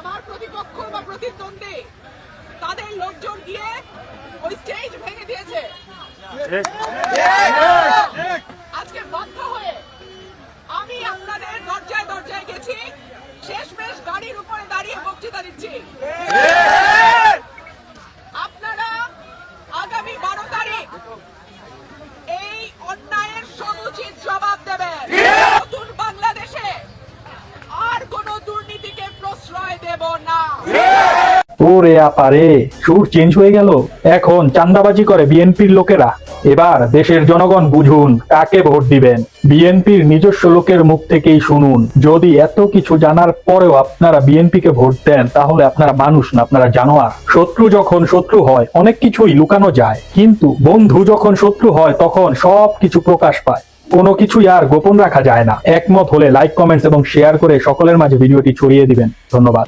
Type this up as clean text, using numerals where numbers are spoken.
আমার প্রতিপক্ষ বা প্রতিদ্বন্দ্বী তাদের লোকজন গিয়ে ওই স্টেজ ভেঙে দিয়েছে। আজকে বাধ্য হয়ে আমি আপনাদের দরজায় দরজায় গেছি, শেষমেশ গাড়ির উপরে দাঁড়িয়ে বক্তৃতা দিচ্ছি। আপনারা আগামী 12 তারিখ এই অন্যায়ের সমুচিত জবাব দেবেন। নতুন বাংলাদেশে আর কোন দুর্নীতিকে প্রশ্রয় দেব না। ওরে আপারে, সুর চেঞ্জ হয়ে গেল। এখন চাঁদাবাজি করে বিএনপির লোকেরা। এবার দেশের জনগণ বুঝুন কাকে ভোট দিবেন। বিএনপির নিজস্ব লোকের মুখ থেকেই শুনুন। যদি এত কিছু জানার পরেও আপনারা বিএনপিকে ভোট দেন, তাহলে আপনারা মানুষ না, আপনারা জানোয়ার। শত্রু যখন শত্রু হয় অনেক কিছুই লুকানো যায়, কিন্তু বন্ধু যখন শত্রু হয় তখন সব কিছু প্রকাশ পায়। কোনো কিছুই আর গোপন রাখা যায় না। একমত হলে লাইক, কমেন্টস এবং শেয়ার করে সকলের মাঝে ভিডিওটি ছড়িয়ে দিবেন। ধন্যবাদ।